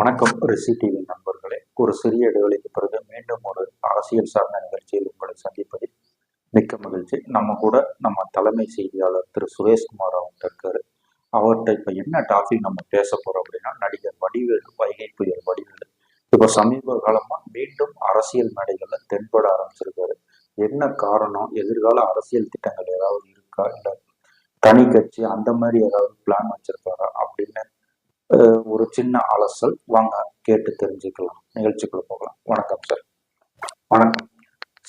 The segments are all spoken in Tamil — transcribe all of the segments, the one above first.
வணக்கம் ரிஷி டிவி நண்பர்களே. ஒரு சிறிய இடைவெளிக்கு பிறகு மீண்டும் ஒரு அரசியல் சார்ந்த நிகழ்ச்சியில் உங்களை சந்திப்பதில் மிக்க மகிழ்ச்சி. நம்ம தலைமை செய்தியாளர் திரு சுரேஷ்குமார் அவங்க இருக்காரு. அவர்கிட்ட இப்ப என்ன டாபிக் நம்ம பேச போறோம் அப்படின்னா, நடிகர் வடிவேலு, வைகை புயல் வடிவேலு இப்ப சமீப காலமா மீண்டும் அரசியல் மேடைகள்ல தென்பட ஆரம்பிச்சிருக்காரு. என்ன காரணம்? எதிர்கால அரசியல் திட்டங்கள் ஏதாவது இருக்கா, இல்ல தனி கட்சி அந்த மாதிரி ஏதாவது பிளான் வச்சிருக்காரா அப்படின்னு ஒரு சின்ன அலசல் வாங்க கேட்டு தெரிஞ்சுக்கலாம். நிகழ்ச்சிக்குள்ள போகலாம். வணக்கம் சார். வணக்கம்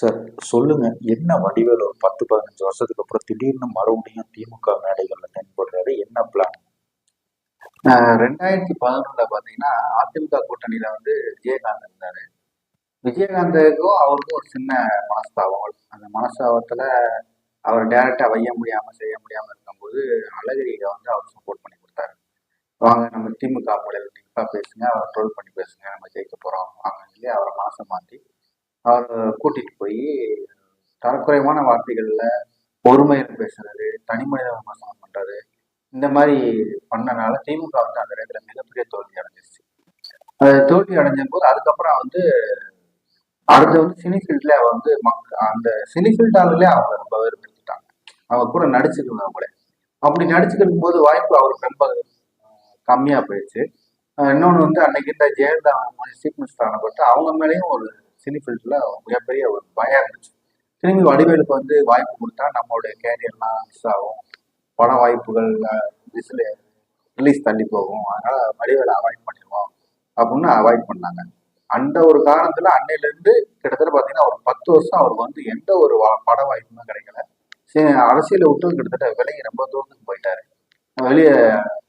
சார். சொல்லுங்க, என்ன வடிவேலு ஒரு 10-15 வருஷத்துக்கு அப்புறம் திடீர்னு மறுபடியும் திமுக மேடைகள்ல தென்படுறாரு? என்ன பிளான்? 2011 பாத்தீங்கன்னா அதிமுக கூட்டணியில விஜயகாந்த் இருந்தாரு. விஜயகாந்துக்கும் அவருக்கும் ஒரு சின்ன மனஸ்தாபம். அந்த மனஸ்தாபத்துல அவர் டைரக்டா செய்ய முடியாம இருக்கும்போது அழகிரியை அவர் சப்போர்ட் பண்ணி கொடுத்தாரு. வாங்க நம்ம திமுக மூலையில பேசுங்க, அவரை ட்ரோல் பண்ணி பேசுங்க, நம்ம ஜெயிக்க போறோம் வாங்கன்னு சொல்லி அவரை மனசை மாற்றி அவரை கூட்டிட்டு போய் தரக்குறைவான வார்த்தைகள்ல பொறுமையில பேசுறது, தனி மனித விமர்சனம் பண்றது, இந்த மாதிரி பண்ணனால திமுக அந்த இடத்துல மிகப்பெரிய தோல்வி அடைஞ்சிருச்சு. தோல்வி அடைஞ்ச போது அதுக்கப்புறம் அடுத்து சினிஃபீல்ட்ல அந்த சினிஃபீல்ட் ஆளுகளே அவங்க ரொம்ப பேர் எடுத்துட்டாங்க. அவங்க கூட நடிச்சுக்கணும். அவங்களே அப்படி நடிச்சுக்கும் போது வாய்ப்பு அவருக்கு ரொம்ப கம்மியா போயிடுச்சு. இன்னொன்று அன்னைக்கு இந்த ஜெயலலிதா சீஃப் மினிஸ்டர் ஆனப்பட்டு அவங்க மேலேயும் ஒரு சினிஃபீல்ட்ல மிகப்பெரிய ஒரு பயம் இருந்துச்சு. திரும்பி வடிவேலுக்கு வாய்ப்பு கொடுத்தா நம்மளுடைய கேரியர்லாம் மிஸ் ஆகும், பட வாய்ப்புகள் ரிலீஸ் தள்ளி போகும், அதனால வடிவேலை அவாய்ட் பண்ணிடுவோம் அப்படின்னு அவாய்ட் பண்ணாங்க. அந்த ஒரு காரணத்துல அன்னையில இருந்து கிட்டத்தட்ட பாத்தீங்கன்னா ஒரு 10 வருஷம் அவருக்கு எந்த ஒரு பட வாய்ப்புமே கிடைக்கல. அரசியலை விட்டு கிட்டத்தட்ட விலகி ரொம்ப தூரத்துக்கு போயிட்டாரு. வெளியே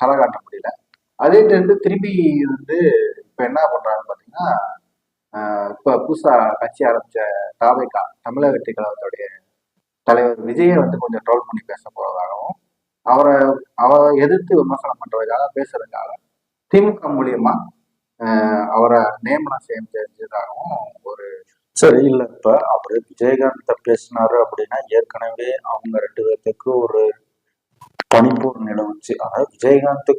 தலை காட்ட முடியல. அதே திரும்பி இப்ப என்ன பண்றாங்கன்னு பாத்தீங்கன்னா, இப்ப புதுசா கட்சி ஆரம்பிச்ச தாவேகா தமிழக வெற்றி கழகத்துடைய தலைவர் விஜயை கொஞ்சம் ட்ரோல் பண்ணி பேச போறதாகவும், அவரை எதிர்த்து விமர்சனம் பண்றதுக்காக பேசுறதுக்காக திமுக மூலியமா அவரை நியமனம் செஞ்சதாகவும் ஒரு சரி. இல்ல, இப்ப அவரு விஜயகாந்த் பேசினாரு அப்படின்னா ஏற்கனவே அவங்க 2 பேர்த்துக்கு ஒரு பனிப்போர் நிலவுச்சு. அதாவது விஜயகாந்த்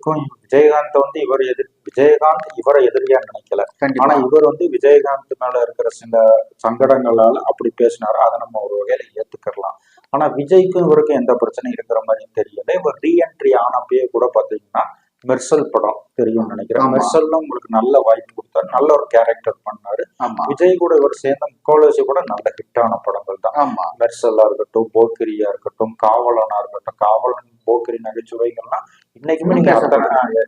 இவரை எதிரியா நினைக்கல. ஆனா இவர் விஜயகாந்த் மேல இருக்கிற சில சங்கடங்களால அப்படி பேசினாரு. அதை நம்ம ஒரு வகையில ஏத்துக்கலாம். ஆனா விஜய்க்கும் இவருக்கும் எந்த பிரச்சனையும் இருக்கிற மாதிரி தெரியல. இவர் ரீஎன்ட்ரி ஆனப்பயே கூட பாத்தீங்கன்னா மெர்சல் படம் தெரியும்னு நினைக்கிறேன். மெர்சல்ல உங்களுக்கு நல்ல வாய்ப்பு கொடுத்தாரு, நல்ல ஒரு கேரக்டர் பண்ணாரு. விஜய் கூட இவர் சேர்ந்த முக்கால்வாசி கூட நல்ல ஹிட்டான படங்கள் தான். மெர்சல்லா இருக்கட்டும், போக்கிரியா இருக்கட்டும், காவலனா இருக்கட்டும், காவலன் போக்கிரி நகைச்சுவைகள்லாம் இன்னைக்குமே நீங்க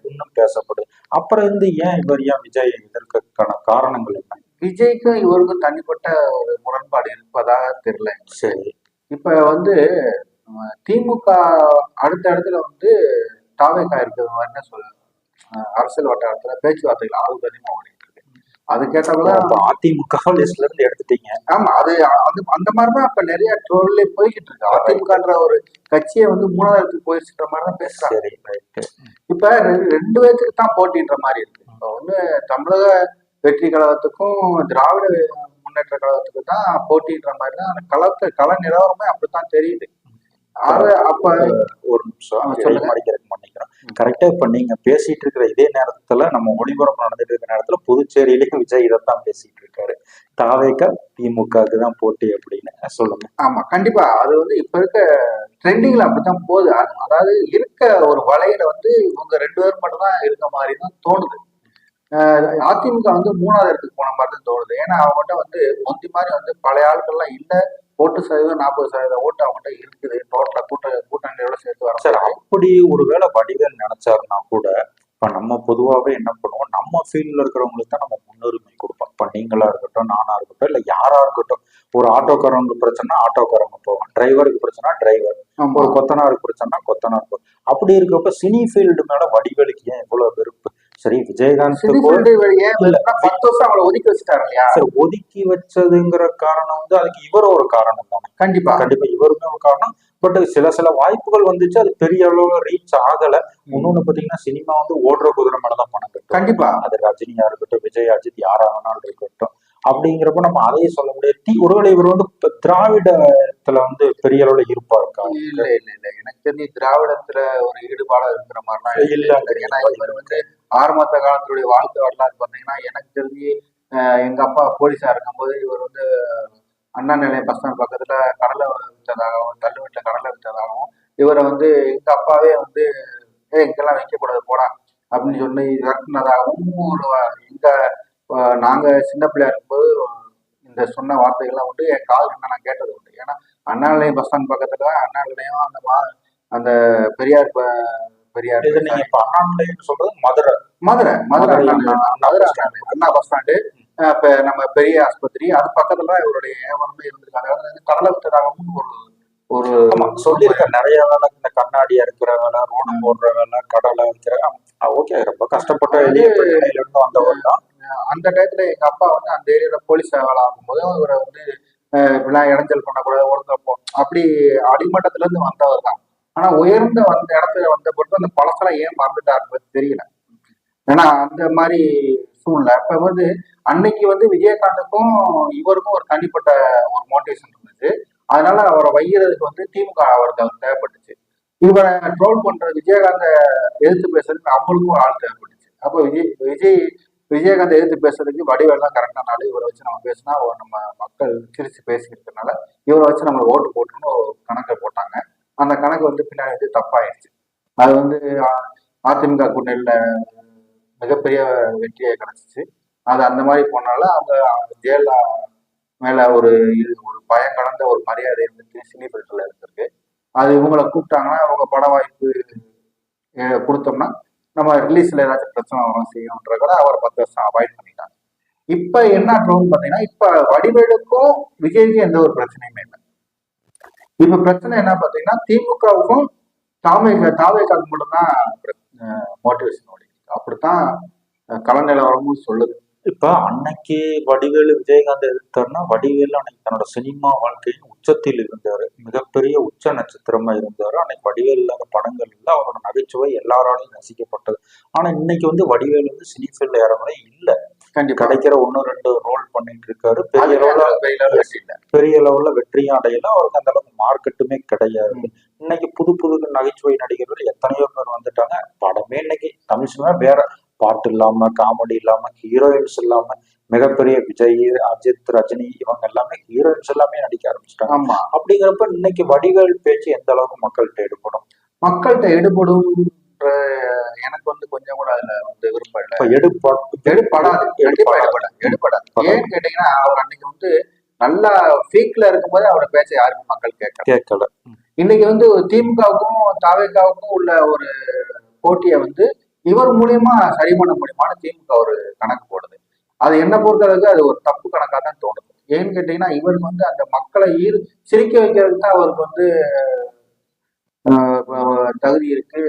இன்னும் பேசப்படுது. அப்புறம் ஏன் விஜய் இதற்கான காரணங்கள் என்ன? விஜய்க்கும் இவருக்கும் தனிப்பட்ட ஒரு முரண்பாடு இருப்பதாக தெரியல. சரி, இப்ப திமுக அடுத்த இடத்துல தாவேகா இருக்கிற என்ன சொல்ல அரசியல் வட்டாரத்துல பேச்சுவார்த்தைகள் அளவுக்கு அதிகமா ஓடிட்டு இருக்கு. அதுக்கேற்றப்பதான் அதிமுக லிஸ்ட்ல இருந்து எடுத்துட்டீங்க. ஆமா, அது அந்த மாதிரிதான் இப்ப நிறைய ட்ரோல்ல போய்கிட்டு இருக்கு. அதிமுகன்ற ஒரு கட்சியை 3வது போயிடுச்சுன்ற மாதிரிதான் பேசுறாங்க. இப்ப 2 பேருக்கு தான் போட்டின்ற மாதிரி இருக்கு. இப்ப தமிழக வெற்றி கழகத்துக்கும் திராவிட முன்னேற்ற கழகத்துக்கும் தான் போட்டின்ற மாதிரி தான் கள நிலவரமே அப்படித்தான் தெரியுது. அப்ப ஒரு நிமிஷம் மன்னிக்கிறேன். கரெக்டா இப்ப நீங்க பேசிட்டு இருக்கிற இதே நேரத்துல நம்ம ஒளிபரப்பு நடந்துட்டு இருக்கிற நேரத்துல புதுச்சேரியிலேயும் விஜய் இதைத்தான் பேசிட்டு இருக்காரு. தாவேகா திமுகவுக்கு தான் போட்டி அப்படின்னு சொல்லுங்க. ஆமா, கண்டிப்பா. அது இப்ப இருக்க ட்ரெண்டிங்ல அப்படித்தான் போகுது. அதாவது இருக்க ஒரு வலையில இவங்க 2 பேர் மட்டும் தான் இருக்க மாதிரி தான் தோணுது. அதிமுக 3வது இடத்துக்கு போன மாதிரி தான் தோணுது. ஏன்னா அவங்ககிட்ட முந்தி மாதிரி பழைய ஆட்கள்லாம் இல்ல. ஓட்டு சதவீதம் 40% ஓட்டு அவங்ககிட்ட இருக்குது. டோட்டலா கூட்டணியோட சேர்த்து வர. சார், அப்படி ஒருவேளை வடிவேல் நினைச்சாருன்னா கூட இப்ப நம்ம பொதுவாகவே என்ன பண்ணுவோம், நம்ம ஃபீல்ட்ல இருக்கிறவங்களுக்கு தான் நம்ம முன்னுரிமை கொடுப்போம். இப்ப நீங்களா இருக்கட்டும், நானா இருக்கட்டும், இல்ல யாரா இருக்கட்டும். ஒரு ஆட்டோக்காரங்களுக்கு பிரச்சனை ஆட்டோக்காரங்க போவோம், டிரைவருக்கு பிரச்சனை டிரைவர், ஒரு கொத்தனாருக்கு பிரச்சனை கொத்தனார் போகும். அப்படி இருக்கப்ப சினி ஃபீல்டு மேல வடிவேலுக்கு ஏன் இவ்வளவு வெறுப்பு? சரி, விஜயகாந்த் 10 வருஷம் அவளை ஒதுக்கி வச்சுட்டாரு இல்லையா? சரி, ஒதுக்கி வச்சதுங்கிற காரணம் அதுக்கு இவரும் ஒரு காரணம் தானே. கண்டிப்பா இவருமே ஒரு காரணம். பட் சில வாய்ப்புகள் வந்துச்சு, அது பெரிய அளவுல ரீச் ஆகல. இன்னொன்னு பாத்தீங்கன்னா சினிமா ஓடுற குதிரை மேலதான் பணம் கட்டும். கண்டிப்பா, அது ரஜினியா இருக்கட்டும், விஜய், அஜித் யாரா வேணாலும் இருக்கட்டும். அப்படிங்கிறப்ப நம்ம அதையும் சொல்ல முடியாது. ஒருவேளை இவர் திராவிடத்துல பெரிய அளவுல இருப்பா இருக்கா? இல்ல எனக்கு தெரிஞ்சு திராவிடத்துல ஒரு ஈடுபாடா இருக்கிற மாதிரிலாம் இல்ல. ஏன்னா இவர் ஆரம்பத்த காலத்துடைய வாழ்க்கை வரலாறு பார்த்தீங்கன்னா எனக்கு தெரிஞ்சு எங்க அப்பா போலீஸா இருக்கும்போது இவர் வந்து அண்ணா நிலையம் பஸ் ஸ்டாண்ட் பக்கத்துல கடலை விற்றதாகவும் தள்ளுவண்டில கடலை விற்றதாகவும் இவரை வந்து எங்க அப்பாவே வந்து இங்கெல்லாம் வைக்கக்கூடாது போடா அப்படின்னு சொல்லி விரட்டினதாகவும் எங்க நாங்க சின்ன பிள்ளையா இருக்கும்போது இந்த சொன்ன வார்த்தைகள்லாம் வந்து என் காது நான் கேட்டது உண்டு. ஏன்னா அண்ணா நிலையம் பஸ் ஸ்டாண்ட் பக்கத்துல அண்ணா நிலையம் அந்த பெரியார் பெரியார் இது நீங்க இப்ப அண்ணாமலைன்னு சொல்றது மதுரை மதுரை மதுரை மதுரை அண்ணா பஸ் ஸ்டாண்டு இப்ப நம்ம பெரிய ஆஸ்பத்திரி அது பக்கத்துல தான் இவருடைய வியாபாரமே இருந்திருக்காங்க. அதாவது கடலை வித்ததாகவும் ஒரு சொல்லியிருக்க நிறைய வேலை, இந்த கண்ணாடி அறுக்கிற வேலை, ரோடு போடுற வேலை, கடலை வைக்கிற ஓகே, ரொம்ப கஷ்டப்பட்ட எளிய பின்னணியில இருந்து வந்தவர் தான். அந்த டயத்துல எங்க அப்பா வந்து அந்த ஏரியால போலீஸ் வேலை ஆகும்போது இவரை வந்து இப்படிலாம் இடைஞ்சல் பண்ணக்கூடாது ஒழுங்கப்போ அப்படி அடிமட்டத்துல இருந்து வந்தவர் தான். ஆனா உயர்ந்த வந்த இடத்துல வந்த பொறுத்து அந்த பழசெல்லாம் ஏன் மறந்துட்டாருன்றது தெரியல. ஏன்னா அந்த மாதிரி சூழ்நிலை இப்ப வந்து அன்னைக்கு வந்து விஜயகாந்துக்கும் இவருக்கும் ஒரு தனிப்பட்ட ஒரு மோட்டிவேஷன் இருந்துச்சு. அதனால அவரை வைக்கிறதுக்கு வந்து திமுக அவருக்கு தேவைப்பட்டுச்சு. இவரை ட்ரோல் பண்ற விஜயகாந்த எதிர்த்து பேசுறதுக்கு அவங்களுக்கும் ஒரு ஆள் தேவைப்பட்டுச்சு. அப்போ விஜயகாந்த் எதிர்த்து பேசுறதுக்கு வடிவேல் தான் கரெக்டான ஆளு. இவரை வச்சு நம்ம பேசினா நம்ம மக்கள் சிரிச்சு பேசிக்கிறதுனால இவரை வச்சு நம்ம ஓட்டு போட்டோம்னு ஒரு கணக்கை போட்டாங்க. அந்த கணக்கு வந்து பின்னாடி வந்து தப்பாயிடுச்சு. அது வந்து அதிமுக கூட்டணியில மிகப்பெரிய வெற்றியை கிடைச்சிச்சு. அது அந்த மாதிரி போனால அவங்க ஜெயலலிதா மேல ஒரு பயம் கலந்த ஒரு மரியாதை இருந்துச்சு சினி ஃபீல்ட்ல இருந்திருக்கு. அது இவங்களை கூப்பிட்டாங்கன்னா அவங்க பட வாய்ப்பு கொடுத்தோம்னா நம்ம ரிலீஸ்ல ஏதாச்சும் பிரச்சனை வரும் செய்யணுன்றத அவர் 10 வருஷம் அவாய்ட் பண்ணிட்டாங்க. இப்ப என்ன ட்ரோல் பாத்தீங்கன்னா இப்ப வடிவேலுக்கும் விஜய்க்கும் எந்த ஒரு பிரச்சனையுமே இல்லை. இப்ப பிரச்சனை என்ன பாத்தீங்கன்னா திமுகவுக்கும் தாவேக்காவுக்கு மட்டும்தான் மோட்டிவேஷன் ஓடி அப்படித்தான் கள நிலவரமும் சொல்லுது. இப்ப அன்னைக்கு வடிவேலு விஜயகாந்த் எதிர்த்தாருன்னா வடிவேலு அன்னைக்கு தன்னோட சினிமா வாழ்க்கையின் உச்சத்தில் இருந்தாரு, மிகப்பெரிய உச்ச நட்சத்திரமா இருந்தாரு. அன்னைக்கு வடிவேலு இல்லாத படங்கள் இல்லை, அவரோட நகைச்சுவை எல்லாராலையும் ரசிக்கப்பட்டது. ஆனா இன்னைக்கு வந்து வடிவேலு வந்து சினி ஃபீல்ட்ல யாருமே இல்ல, கிடைக்கிற 1-2 ரோல் பண்ணிட்டு இருக்காரு. பெரிய லெவல்ல வெற்றியும் அடையல, அவருக்கு அந்த அளவுக்கு மார்க்கெட்டுமே கிடையாது. இன்னைக்கு புது புது நகைச்சுவை நடிகர்கள் எத்தனையோ பேர் வந்துட்டாங்க. படமே இன்னைக்கு தமிழ் சினிமா வேற, பாட்டு இல்லாம காமெடி இல்லாம ஹீரோயின்ஸ் இல்லாம மிகப்பெரிய விஜய் அஜித் ரஜினி இவங்க எல்லாமே ஹீரோயின்ஸ் எல்லாமே நடிக்க ஆரம்பிச்சிட்டாங்க. ஆமா, அப்படிங்கிறப்ப இன்னைக்கு வடிவேல் பேச்சு எந்த அளவுக்கு மக்கள்கிட்ட எடுபடும் எனக்கு வந்து கொஞ்சம் கூட அதுல வந்து விருப்பம் இல்லை. எடுப்படாது. ஏன்னு கேட்டீங்கன்னா அவர் அன்னைக்கு வந்து நல்லா பீக்ல இருக்கும்போது அவரோட பேச்சை யாருமே மக்கள் கேட்கல. இன்னைக்கு வந்து திமுகவுக்கும் தாவேக்காவுக்கும் உள்ள ஒரு போட்டியை வந்து இவர் மூலியமா சரி பண்ண முடியுமான்னு திமுக ஒரு கணக்கு போடுது. அது என்ன பொறுத்தளவுக்கு அது ஒரு தப்பு கணக்காக தான் தோணுது. ஏன்னு கேட்டீங்கன்னா இவருக்கு வந்து அந்த மக்களை சிரிக்க வைக்கிறதுக்கு தான் அவருக்கு வந்து தகுதி இருக்கு,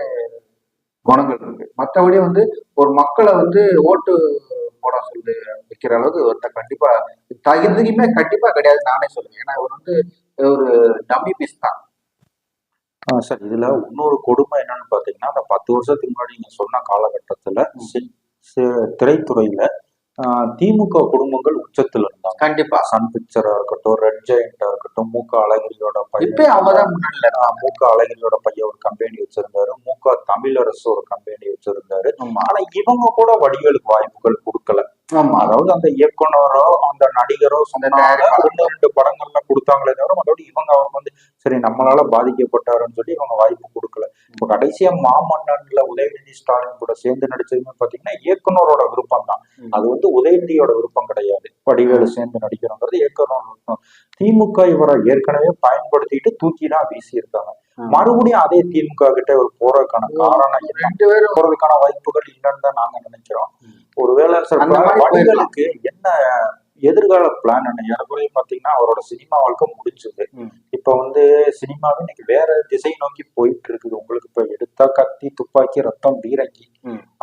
குணங்கள் இருக்கு. மற்றபடி வந்து ஒரு மக்களை வந்து ஓட்டு போட சொல்லி வைக்கிற அளவுக்கு ஒருத்தர் கண்டிப்பா தகுதியுமே கண்டிப்பா கிடையாது நானே சொல்லுவேன். ஏன்னா இவர் வந்து ஒரு டம்மி பீஸ் தான். சார், இதுல இன்னொரு கொடுமை என்னன்னு பாத்தீங்கன்னா, அந்த 10 வருஷத்துக்கு முன்னாடி நீங்க சொன்ன காலகட்டத்துல திரைத்துறையில திமுக குடும்பங்கள் உச்சத்துல இருந்தாங்க. கண்டிப்பா சன் பிக்சரா இருக்கட்டும், ரெட் ஜெயண்டா இருக்கட்டும், மூக்க அழகிரியோட பையன் அவதான் மூக்க அழகிரியோட பையன் ஒரு கம்பெனி வச்சிருந்தாரு, மூக்க தமிழரசு ஒரு கம்பெனி வச்சிருந்தாரு. ஆனா இவங்க கூட வடிவேலுக்கு வாய்ப்புகள் கொடுக்கல. அதாவது அந்த இயக்குனரோ அந்த நடிகரோ 1-2 படங்கள்ல கொடுத்தாங்களே தவிர அதோட இவங்க அவங்க வந்து சரி நம்மளால பாதிக்கப்பட்டாருன்னு சொல்லி இவங்க வாய்ப்பு கொடுக்கல. இப்ப கடைசியா மாமன்னன்ல உதயநிதி ஸ்டாலின் கூட சேர்ந்து நடிச்சதுமே பாத்தீங்கன்னா இயக்குனரோட விருப்பம் தான். அது வந்து உதயநிதியோட விருப்பம் கிடையாது. வடிவேலு சேர்ந்து நடிக்கணுங்கிறது இயக்குனரோட விருப்பம். திமுக இவரை ஏற்கனவே பயன்படுத்திட்டு தூக்கிதான் வீசி இருக்காங்க. மறுபடியும் அதே திமுக கிட்ட ஒரு போறதுக்கான காரணம் 2 பேரும் போறதுக்கான வாய்ப்புகள் இல்லைன்னு தான் நாங்க நினைக்கிறோம். ஒருவேளை வடிவேலுக்கு என்ன எதிர்கால பிளான் என்ன? ஏறக்குறைய பாத்தீங்கன்னா அவரோட சினிமா வாழ்க்கை முடிஞ்சது. இப்ப வந்து சினிமாவே இன்னைக்கு வேற திசை நோக்கி போயிட்டு இருக்குது. உங்களுக்கு இப்ப எடுத்தா கத்தி துப்பாக்கி ரத்தம் பீரங்கி,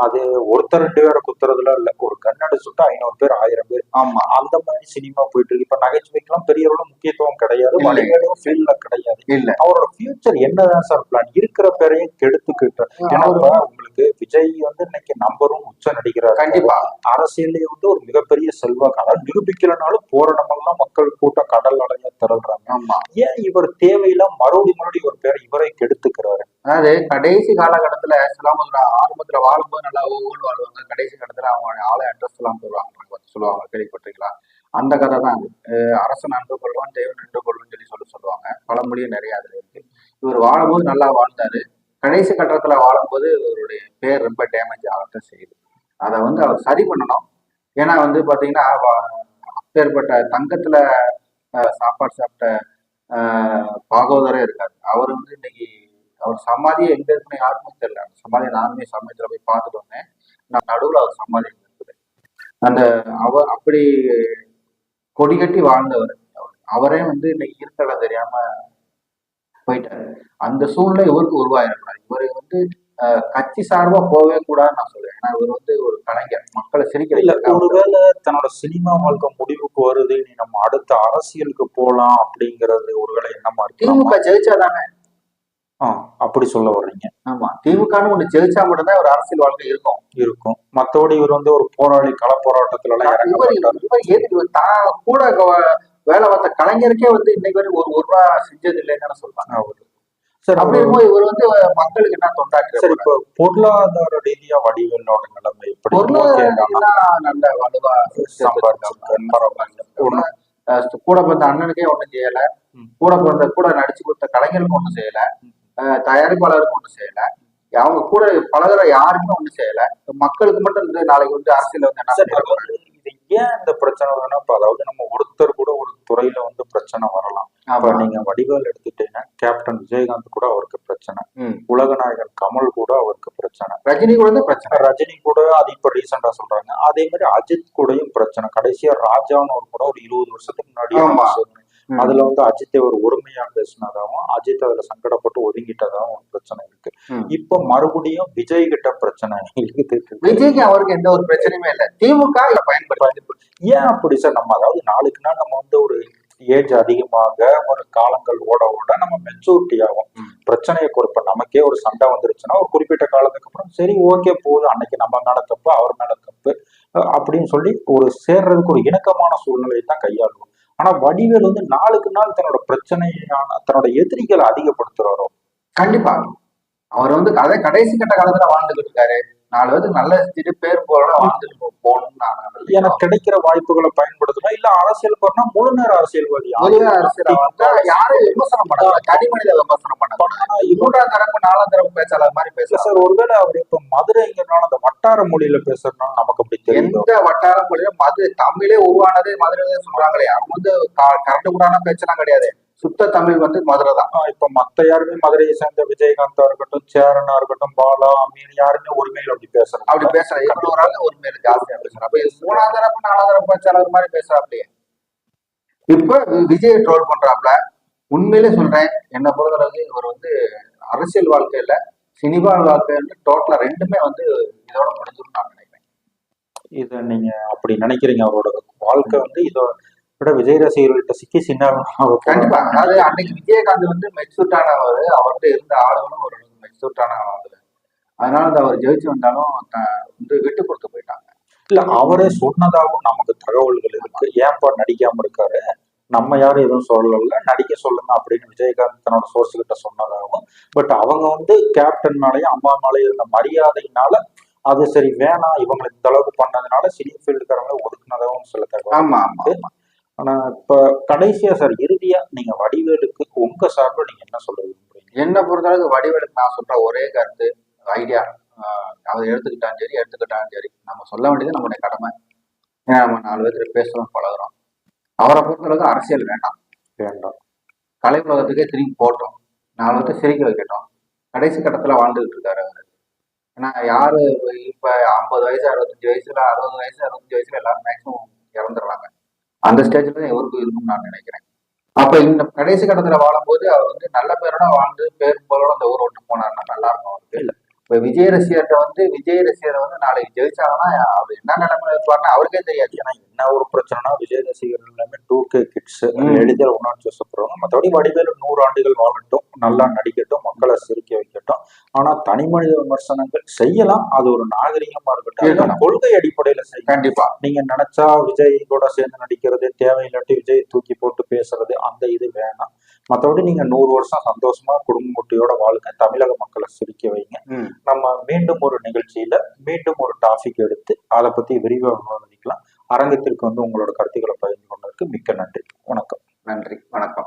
அது 1-2 பேரை குத்துறதுல இல்ல, ஒரு கண்ணாடி சுட்டா 500 பேர் 1000 பேர். ஆமா, அந்த மாதிரி சினிமா போயிட்டு இருக்கு. இப்ப நகைச்சுவைக்கெல்லாம் பெரிய அளவுல முக்கியத்துவம் கிடையாது, வடிவேலும் ஃபீல்ட்ல கிடையாது. இல்ல அவரோட ஃபியூச்சர் என்னதான் சார் பிளான்? இருக்கிற பேரையும் கெடுத்துக்கிட்டு. ஏன்னா உங்களுக்கு விஜய் வந்து இன்னைக்கு நம்பரும் உச்ச நடிக்கிறார். கண்டிப்பா அரசியலே வந்து ஒரு மிகப்பெரிய செல்வாக்கான நிரூபிக்கலனாலும் போற நம்மளாம் மக்கள் கூட்டம் கடல் அலைய திரள்றாங்க. ஏன் இவர் தேவையில்ல மறுபடியும் ஒரு பேரை இவரை கெடுத்துக்கிறாரு? அதாவது கடைசி காலகட்டத்துல சிலவங்க ஆரம்பத்துல வாழும்போது நல்லா ஊழல் வாழ்வாங்க. கடைசி கட்டத்துல அவங்க ஆளை அட்ரஸ் எல்லாம் சொல்லுவாங்க, கேள்விப்பட்டிருக்கீங்களா? அந்த கதை தான் அது. அரசன் அன்று கொள்வான், தேவன் நின்று கொள்வான்னு சொல்லுவாங்க. பழமொழியும் நிறைய அதுல இருக்கு. இவர் வாழும்போது நல்லா வாழ்ந்தாரு. கடைசி கட்டத்துல வாழும்போது இவருடைய பேர் ரொம்ப டேமேஜ் ஆகத்தான் செய்யுது. அதை வந்து அவர் சரி பண்ணணும். ஏன்னா வந்து பாத்தீங்கன்னா அப்பேற்பட்ட தங்கத்துல சாப்பாடு சாப்பிட்ட பாகவதரே இருக்காரு. அவர் வந்து இன்னைக்கு அவர் சமாதியே எங்க இருக்குன்னு யாருக்குமே தெரியல. அந்த சமாதி நானுமே சமயத்துல போய் பார்த்துட்டு வந்தேன். நான் நடுவில் அவர் சமாதி இருக்குது. அந்த அவர் அப்படி கொடி கட்டி வாழ்ந்தவர். அவரே வந்து இன்னைக்கு இருக்கிறத தெரியாம போயிட்டாரு. அந்த சூழ்நிலை இவருக்கு உருவாயிருக்கிறார். இவர் வந்து கட்சி சார்பா போகவே கூடாதுன்னு நான் சொல்லுவேன். ஏன்னா இவர் வந்து ஒரு கலைஞர், மக்களை சிரிக்க இல்ல ஒருவேளை தன்னோட சினிமா வாழ்க்கை முடிவுக்கு வருது, நீ நம்ம அடுத்த அரசியலுக்கு போலாம் அப்படிங்கறது ஒருவேளை என்னமா இருக்கு? திமுக ஜெயிச்சாதானே. அப்படி சொல்ல வர்றீங்க? ஆமா, திமுகன்னு ஒண்ணு ஜெயிச்சா மட்டும்தான் ஒரு அரசியல் வாழ்க்கை இருக்கும். மத்தபடி இவர் வந்து ஒரு போராளி, கள போராட்டத்துல எல்லாம் தான் கூட வேலை பார்த்த கலைஞருக்கே வந்து இன்னைக்கு வரைக்கும் ஒரு ரூபா செஞ்சது இல்லைன்னு சொல்றாங்க அவரு. சரி, அப்படி இருக்கும்போது இவர் வந்து மக்களுக்கு என்ன தொண்டாற்று? சரி, இப்போ பொருளாதார ரீதியா வடிவேலோட நிலைமை எப்படி? நல்ல வலுவா கூட பிறந்த அண்ணனுக்கே ஒண்ணும் செய்யல, கூட நடிச்சு கொடுத்த கலைஞருக்கும் ஒண்ணும் செய்யல, தயாரிப்பாளருக்கும் ஒண்ணும் செய்யல, அவங்க கூட பழகிற யாருக்குமே ஒண்ணும் செய்யல. மக்களுக்கு மட்டும் இந்த நாளைக்கு வந்து அரசியல் வந்து என்ன இது ஏன் இந்த பிரச்சனை வருதுன்னா, இப்ப அதாவது நம்ம ஒருத்தர் கூட ஒரு துறையில வந்து பிரச்சனை வரலாம். அப்ப நீங்க வடிவேல் எடுத்துட்டீங்கன்னா கேப்டன் விஜயகாந்த் கூட அவருக்கு பிரச்சனை, உலக நாயகன் கமல் கூட அவருக்கு பிரச்சனை, ரஜினி கூட பிரச்சனை, ரஜினி கூட அது இப்ப ரீசெண்டா சொல்றாங்க. அதே மாதிரி அஜித் கூடயும் பிரச்சனை. கடைசியா ராஜான்னு ஒரு கூட ஒரு 20 வருஷத்துக்கு முன்னாடி அதுல வந்து அஜித்தை ஒரு உரிமையா பேசினதாகவும் அஜித் அதுல சங்கடப்பட்டு ஒதுங்கிட்டதாகவும் ஒரு பிரச்சனை இருக்கு. இப்ப மறுபடியும் விஜய் கிட்ட பிரச்சனை இருக்குது. விஜய்க்கு அவருக்கு எந்த ஒரு பிரச்சனையுமே இல்லை, திமுக பயன்படுத்தி. ஏன் அப்படி சார்? நம்ம அதாவது நாளுக்கு நாள் நம்ம வந்து ஒரு ஏஜ் அதிகமாக ஒரு காலங்கள் ஓட நம்ம மெச்சூரிட்டி ஆகும். பிரச்சனையை குறிப்ப நமக்கே ஒரு சண்டை வந்துருச்சுன்னா ஒரு குறிப்பிட்ட காலத்துக்கு அப்புறம் சரி ஓகே போகுது, அன்னைக்கு நம்ம மேல தப்பு அவர் மேல தப்பு அப்படின்னு சொல்லி ஒரு சேர்றதுக்கு ஒரு இணக்கமான சூழ்நிலையை தான் கையாளுவோம். ஆனா வடிவேல் வந்து நாளுக்கு நாள் தன்னோட பிரச்சனையான தன்னோட எதிரிகளை அதிகப்படுத்துறாரோ? கண்டிப்பா. அவர் வந்து கடைசி கட்ட காலத்துல வாழ்ந்துகிட்டு இருக்காரு. 4 பேருக்கு நல்ல பேர் போல வாழ்ந்துட்டு போகணும்னு நான் எனக்கு கிடைக்கிற வாய்ப்புகளை பயன்படுத்தணும். இல்ல அரசியல் போறனா முழு நேர அரசியல்வாதி யாரும் விமர்சனம் பண்ணாங்க, தனி மனித விமர்சனம் பண்ணாங்க, 3ஆம் தரப்பு 4ஆம் தரப்பு பேச்சாளர் மாதிரி பேச சார். ஒருவேளை அவர் இப்ப மதுரைங்கிறனால அந்த வட்டார மொழியில பேசுறதுனால நமக்கு அப்படி தெரியும். எந்த வட்டார மொழியில தமிழே உருவானதே மதுரையில சொல்றாங்களே. அவங்க வந்து கரண்டு கூடான பேச்செல்லாம் கிடையாது, சுத்த தமிழ் வந்து மதுரை தான். இப்ப மத்த யாருமே மதுரையை சேர்ந்த விஜயகாந்தா இருக்கட்டும், சேரனா இருக்கட்டும், பாலா, அமீன் யாருமே ஒருமையில அப்படி பேசுறாங்க. அப்படி பேசுறாங்க. இவங்க ஒரு ஆள் ஒருமையில ஜாஸ்தியா பேசுறாங்க. அப்ப 3ஆம் தரப்பு 4ஆம் தரப்பு பேச்சாளர் மாதிரி பேசுறாப்லையே. இப்ப விஜய் ட்ரோல் பண்றாப்ல. உண்மையிலே சொல்றேன், என்ன பொறுத்தளவுக்கு இவர் வந்து அரசியல் வாழ்க்கையில சினிமா வாழ்க்கை வந்து டோட்டலா ரெண்டுமே வந்து இதோட முடிஞ்சிடும் நான் நினைக்கிறேன். இத நீங்க அப்படி நினைக்கிறீங்க? அவரோட வாழ்க்கை வந்து இதோட விட விஜய் ரசிகர்கள்ட்ட சிக்கி சின்ன. கண்டிப்பா. அதாவது அன்னைக்கு விஜயகாந்த் வந்து மெச்சூர்டானவர், அவர்கிட்ட இருந்த ஆளுங்களும் ஒரு மெச்சூர்டானவர். அதனால அவர் ஜெயிச்சு வந்தாலும் வந்து விட்டு கொடுத்து போயிட்டாங்க. இல்ல அவரே சொன்னதாகவும் நமக்கு தகவல்கள் இருக்கு. ஏன்பா நடிக்காம இருக்காரு, நம்ம யாரும் எதுவும் சொல்லல, நடிக்க சொல்லுங்க அப்படின்னு விஜயகாந்த் தன்னோட சோர்ஸ் கிட்ட சொன்னதாகவும். பட் அவங்க வந்து கேப்டன் மேலேயும் அம்மா மேலேயும் இருந்த மரியாதையினால அது சரி வேணாம் இவங்களை இந்த அளவுக்கு பண்ணதுனால சினி ஃபீல்டுக்காரங்களை ஒதுக்குனதாகவும் சில தகவல். ஆனா இப்ப கடைசியா சார் இறுதியா நீங்க வடிவேலுக்கு உங்க சார்பில் நீங்க என்ன சொல்ல விரும்புறீங்க? என்ன பொறுத்தளவுக்கு வடிவேலுக்கு நான் சொல்ற ஒரே கருத்து, ஐடியா அவர் எடுத்துக்கிட்டாலும் சரி நம்ம சொல்ல வேண்டியது நம்மளுடைய கடமை. ஏன்னா நம்ம 4 பேருக்கு பேசுறோம், பழகுறோம். அவரை பொறுத்தளவுக்கு அரசியல் வேண்டாம். கலை உலகத்துக்கே திரும்பி போட்டோம், 4 பேர்த்த சிரிக்க வைக்கட்டும். கடைசி கட்டத்துல வாழ்ந்துகிட்டு இருக்காரு அவரு. ஏன்னா யாரு இப்ப 50 வயசு 65 வயசுல 60 வயசு 65 வயசுல எல்லாரும் மேக்சிமம் இறந்துடுறாங்க. அந்த ஸ்டேஜ்ல தான் இவருக்கும் இருக்கும்னு நான் நினைக்கிறேன். அப்ப இந்த கடைசி கட்டத்துல வாழும்போது அவர் வந்து நல்ல பேரோட வாழ்ந்து பேர் போலோட அந்த ஊரை விட்டு போனாருன்னா நல்லா இருக்கும் அவருக்கு. இல்லை இப்ப விஜய் ரசிகர்கிட்ட வந்து விஜய் ரசிகரை வந்து நாளைக்கு ஜெயிச்சாங்கன்னா அவர் என்ன நிலைமையில இருப்பாருன்னு அவருக்கே தெரியாது. ஏன்னா என்ன ஒரு பிரச்சனைனா விஜய் ரசிகர்கள் எல்லாமே 2K கிட்ஸ் எளிதில் உணர்ச்சி வசப்படுறவங்க. மற்றபடி வடிவேலு 100 ஆண்டுகள் வாழட்டும், நல்லா நடிக்கட்டும், மக்களை சிரிக்க வைக்கட்டும். ஆனா தனி மனித விமர்சனங்கள் செய்யலாம், அது ஒரு நாகரிகமா இருக்கட்டும், கொள்கை அடிப்படையில செய்ய. கண்டிப்பா நீங்க நினைச்சா விஜய் கூட சேர்ந்து நடிக்கிறது தேவையில்லாட்டி விஜய் தூக்கி போட்டு பேசுறது அந்த இது வேணாம். மற்றபடி நீங்க 100 வருஷம் சந்தோஷமா குடும்ப குட்டியோட வாழுங்க, தமிழக மக்களை சிரிக்க வைங்க. ம். நம்ம மீண்டும் ஒரு நிகழ்ச்சியில மீண்டும் ஒரு டாபிக் எடுத்து அதை பத்தி விரிவாக விவாதிக்கலாம். அரங்கத்திற்கு வந்து உங்களோட கருத்துக்களை பகிர்ந்து கொண்டதற்கு மிக்க நன்றி. வணக்கம். நன்றி, வணக்கம்.